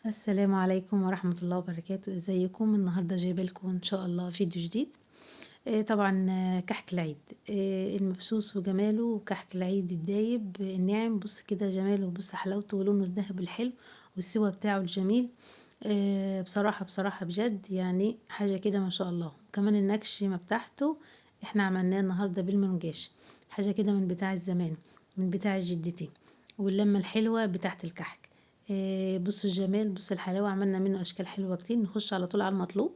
السلام عليكم ورحمة الله وبركاته، ازيكم؟ النهاردة جايبة لكم ان شاء الله فيديو جديد. طبعا كحك العيد، المبسوس وجماله وكحك العيد الدايب الناعم. بص كده جماله، بص حلاوته ولونه الذهبي الحلو والسوا بتاعه الجميل. بصراحة بجد يعني حاجة كده ما شاء الله. كمان النكشمة بتاعته احنا عملناه النهاردة بالمنجاش، حاجة كده من بتاع الزمان، من بتاع جدتي، واللمة الحلوة بتاعت الكحك. بص الجمال، بص الحلاوة، عملنا منه اشكال حلوة كتير. نخش على طول على المطلوب.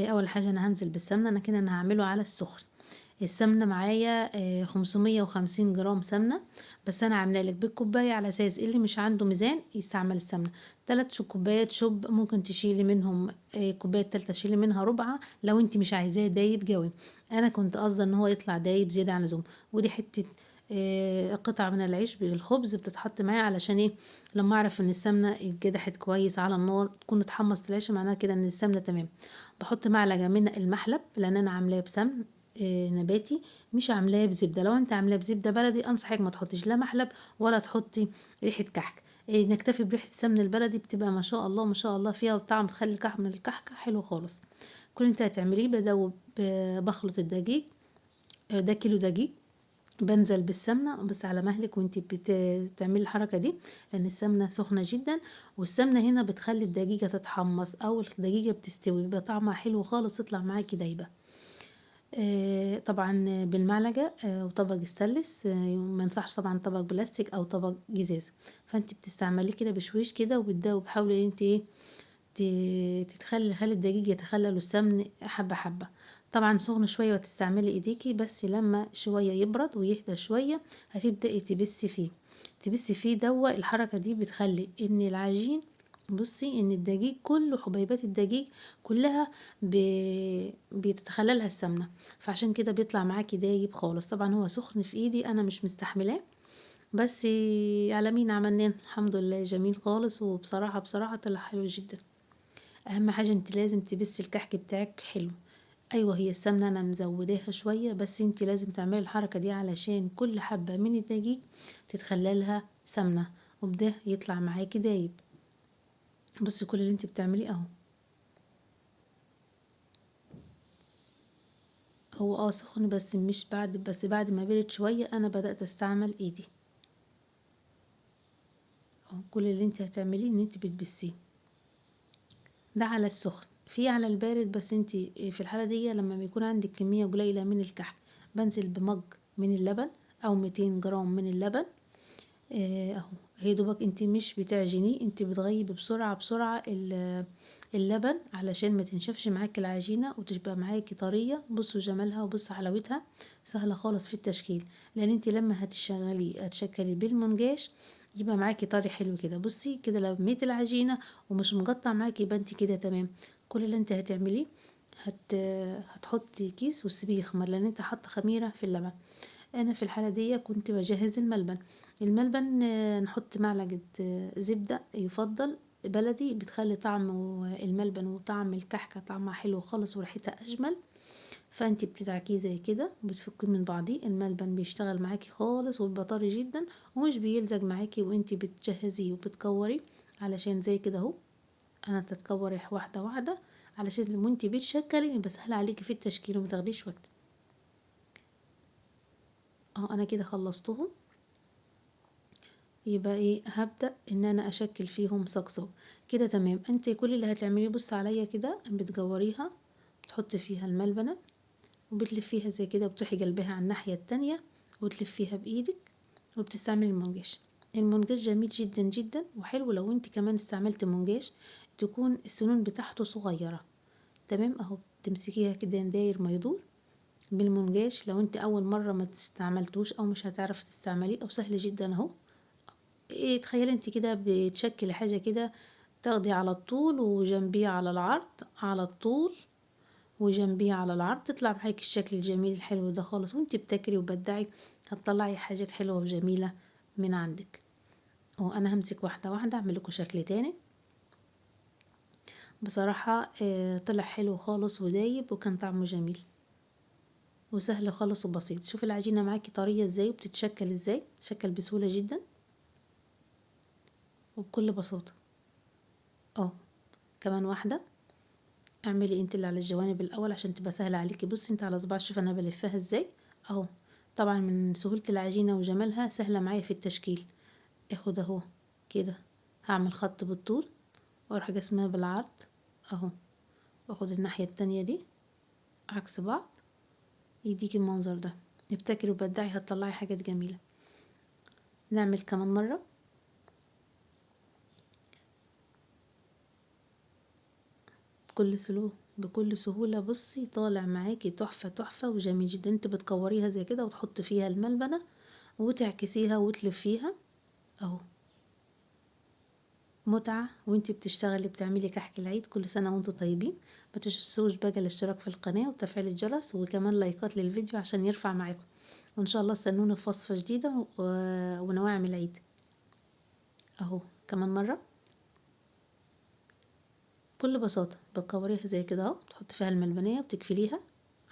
اول حاجة انا هنزل بالسمنة. انا كده انا هعمله على السخن. السمنة معايا 550 جرام سمنة، بس انا عامله لك بالكوباية على اساس اللي مش عنده ميزان يستعمل السمنة. 3 كوبايات شوب، ممكن تشيلي منهم كوباية تالتة تشيلي منها ربعة لو انت مش عايزاه دايب جوي. انا كنت قصده ان هو يطلع دايب زيادة عن اللزوم. ودي حتة قطعة من العيش بالخبز بتتحط معايا علشان ايه؟ لما اعرف ان السمنة اتجدحت كويس على النار تكون اتحمصت العيش، معناها كده ان السمنة تمام. بحط معلقة من المحلب لان انا عاملاه بسمن نباتي، مش عاملاه بزبده. لو انت عاملاه بزبده بلدي انصحك ما تحطيش لا محلب ولا تحطي ريحه كحك. نكتفي بريحه السمن البلدي، بتبقى ما شاء الله ما شاء الله فيها، وطعم تخلي الكحك من الكحكه حلو خالص. كل انت هتعمليه بدوب، بخلط الدقيق. ده كيلو دقيق. بنزل بالسمنه بس على مهلك وانت بتعملي الحركه دي، لان السمنه سخنه جدا، والسمنه هنا بتخلي الدقيقه تتحمص او الدقيقه بتستوي، بيبقى طعمها حلو خالص، تطلع معاكي دايبه. طبعا بالمعلقة، وطبق استانلس. ما انصحش طبعا طبق بلاستيك او طبق جزاز. فانت بتستعمليه كده بشويش كده وبتدوب، حاولي انت ايه خلي الدقيق يتخلل السمن حبة حبة. طبعا سخن شوية وتستعملي ايديكي، بس لما شوية يبرد ويهدى شوية هتبدأي تبسي فيه دوا. الحركة دي بتخلي ان العجين، بصي ان الدقيق كله، حبيبات الدقيق كلها بتتخللها السمنة، فعشان كده بيطلع معاكي دايب خالص. طبعا هو سخن في ايدي انا مش مستحملاه، بس على مين عملناه الحمد لله جميل خالص. وبصراحة طلع حلو جدا. اهم حاجة انت لازم تبسي الكحك بتاعك حلو. ايوه هي السمنة انا مزوداها شوية، بس انت لازم تعملي الحركة دي علشان كل حبة من الدقيق تتخللها سمنة، وبده يطلع معاكي دايب. بصي كل اللي انت بتعمليه اهو. هو سخن، بس مش بعد، بس بعد ما برد شوية انا بدأت استعمل ايدي. اهو كل اللي انت هتعمليه ان انت بتبسيه. ده على السخن. في على البارد، بس انت في الحالة دي لما بيكون عندك كمية قليلة من الكحك بنزل بمج من اللبن او 200 جرام من اللبن. اهو. هي دوبك انت مش بتعجنيه، انت بتغيبي بسرعة اللبن علشان ما تنشفش معاكي العجينة وتبقى معاكي طرية. بصوا جمالها وبصوا حلاوتها. سهلة خالص في التشكيل، لان انت لما هتشكلي بالمنجاش يبقى معاكي طري حلو كده. بصي كده لميت العجينة ومش مقطع معاكي، يبقى انت كده تمام. كل اللي انت هتعمليه هت هتحطي كيس وتسيبيه يخمر، لان انت حاطه خميره في اللبن. انا في الحاله دي كنت بجهز الملبن. نحط معلقه زبده يفضل بلدي، بتخلي طعم الملبن وطعم الكحكه طعمها حلو خالص وريحتها اجمل. فانت بتدعكيه زي كده بتفكيه من بعضيه، الملبن بيشتغل معاكي خالص وبيبقى طري جدا ومش بيلزق معاكي وانت بتجهزيه وبتكوري. علشان زي كده اهو، انا تتكوري واحده واحده علشان وانت بتشكلي يبقى سهل عليكي في التشكيل ومتاخديش وقت. انا كده خلصتهم. يبقى ايه؟ هبدأ ان انا اشكل فيهم صاغ كده تمام. انت كل اللي هتعمليه بص عليا كده، بتجوريها، بتحطي فيها الملبنة وبتلفيها زي كده، بتروحي قلبها على الناحية التانية وتلفيها بايدك، وبتستعملي المنجاش. المنجاش جميل جدا جدا وحلو. لو انت كمان استعملت منجاش تكون السنون بتاعته صغيرة. تمام اهو. تمسكيها كده داير ما يدور بالمنجاش. لو انت اول مرة ما استعملتوش او مش هتعرفي تستعمليه، او سهل جدا اهو. تخيلي انت كده بتشكلي حاجة كده، تاخدي على الطول وجنبيه على العرض، على الطول وجنبيه على العرض، تطلع معاكي الشكل الجميل الحلو ده خالص. وانت بتاكلي وبتدعي هتطلعي حاجات حلوة وجميلة من عندك. انا همسك واحدة واحدة اعمل لكم شكل تاني. بصراحة طلع حلو خالص ودايب وكان طعمه جميل وسهل خالص وبسيط. شوف العجينة معاكي طرية ازاي وبتتشكل ازاي، تتشكل بسهولة جدا وبكل بساطة. اهو. كمان واحدة. اعملي انت اللي على الجوانب الاول عشان تبقى سهلة عليكي. بصي انت على صباع، شوف انا بلفها ازاي اهو. طبعا من سهولة العجينة وجمالها سهلة معايا في التشكيل. اخد اهو كده، هعمل خط بالطول واروح جسمها بالعرض اهو، واخد الناحية التانية دي عكس بعض، يديكي المنظر ده. ابتكري وبدعي هتطلعي حاجات جميلة. نعمل كمان مرة. بكل سهولة. بصي طالع معاكي تحفة تحفة وجميل جدا. انت بتكوريها زي كده وتحط فيها الملبنة وتعكسيها وتلفيها اهو. متعة وانت بتشتغلي بتعملي كحك العيد. كل سنة وانتم طيبين. ما تنسوش بقى الاشتراك في القناة وتفعيل الجرس وكمان لايكات للفيديو عشان يرفع معاكم. وان شاء الله استنونا في وصفة جديدة ونواعم العيد اهو. كمان مرة. بكل بساطة بتكوريها زي كده اهو، تحطي فيها الملبنية وتكفليها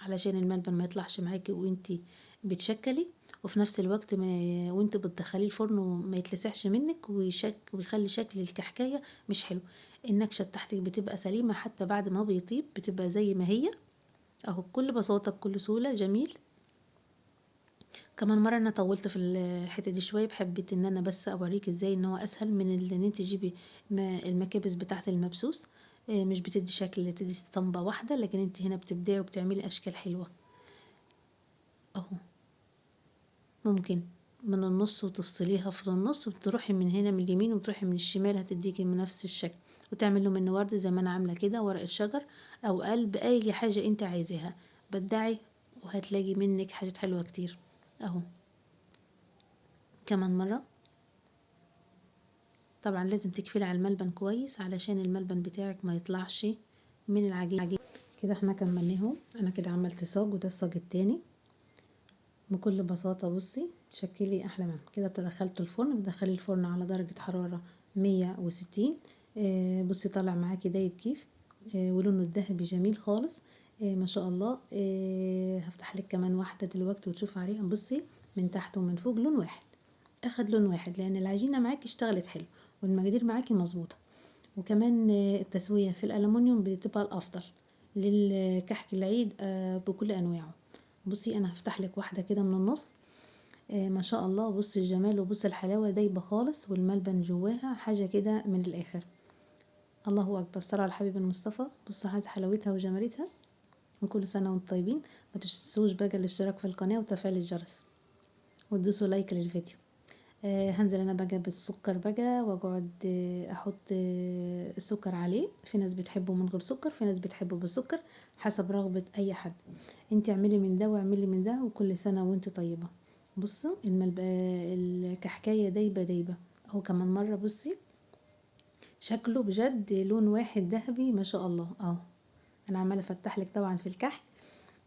علشان الملبن ما يطلعش معاكي وانتي بتشكلي، وفي نفس الوقت ما وانتي بتدخليه الفرن وما يتلسعش منك ويخلي شكل الكحكاية مش حلو. النكشة بتاعتك بتبقى سليمة حتى بعد ما بيطيب بتبقى زي ما هي اهو. بكل بساطة بكل سهولة جميل. كمان مرة انا طولت في الحتة دي شوية، بحبيت ان انا بس اوريك ازاي ان هو اسهل من ان انت تجيبي المكابس بتاعة المبسوس. مش بتدي شكل، تدي اسطمبة واحدة، لكن انت هنا بتبدعي وبتعملي اشكال حلوة اهو. ممكن من النص وتفصليها في النص وتروحي من هنا من اليمين وتروحي من الشمال هتديكي من نفس الشكل، وتعمل له منه ورد زي ما انا عاملة كده، ورقة شجر او قلب، اي حاجة انت عايزاها. بدعي وهتلاقي منك حاجات حلوة كتير اهو. كمان مرة. طبعا لازم تقفلي على الملبن كويس علشان الملبن بتاعك ما يطلعش من العجين. كده احنا كملناهم. انا كده عملت صاج وده الصاج التاني. بكل بساطة بصي شكلي احلى منه كده. دخلته الفرن، بدخلي الفرن على درجة حرارة 160. بصي طالع معاكي دايب كيف. ولونه الذهبي جميل خالص. ما شاء الله. هفتح لك كمان واحدة دلوقتي وتشوف عليها. بصي من تحت ومن فوق لون واحد، اخد لون واحد لان العجينة معاكي اشتغلت حلو والمقادير معاكي مظبوطة. وكمان التسوية في الألمونيوم بتبقى الأفضل للكحك العيد بكل أنواعه. بصي أنا هفتح لك واحدة كده من النص. ما شاء الله. بصي الجمال وبصي الحلاوة دايبة خالص والملبن جواها حاجة كده من الآخر. الله أكبر. صلى على الحبيب المصطفى. بصوا حلاوتها وجمالتها. وكل سنة وانتم طيبين. ما تنسوش بقى الاشتراك في القناة وتفعيل الجرس وتدوسوا لايك للفيديو. هنزل انا بقى بالسكر بقى واقعد احط السكر عليه. في ناس بتحبه من غير سكر، في ناس بتحبه بالسكر، حسب رغبة اي حد. انت اعملي من ده واعملي من ده وكل سنة وانت طيبة. بصوا الكحكاية دايبة دايبة اهو. كمان مرة بصي شكله بجد لون واحد ذهبي ما شاء الله اهو. انا عمالة افتح لك طبعا في الكحك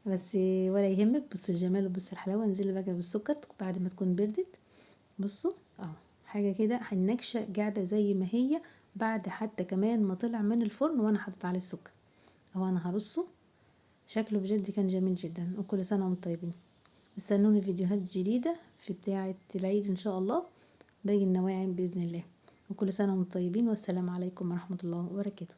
بس ولا يهمك. بصي الجمال وبصي الحلاوة. انزلي بقى بالسكر بعد ما تكون بردت. بصوا اهو حاجة كده النكشة قاعدة زي ما هي بعد حتى كمان ما طلع من الفرن وانا حطيت عليه السكر اهو. انا هرصه. شكله بجد كان جميل جدا. وكل سنة وانتم طيبين. استنوني فيديوهات جديدة في بتاعة العيد ان شاء الله، باقي النواعم بإذن الله. وكل سنة وانتم طيبين والسلام عليكم ورحمة الله وبركاته.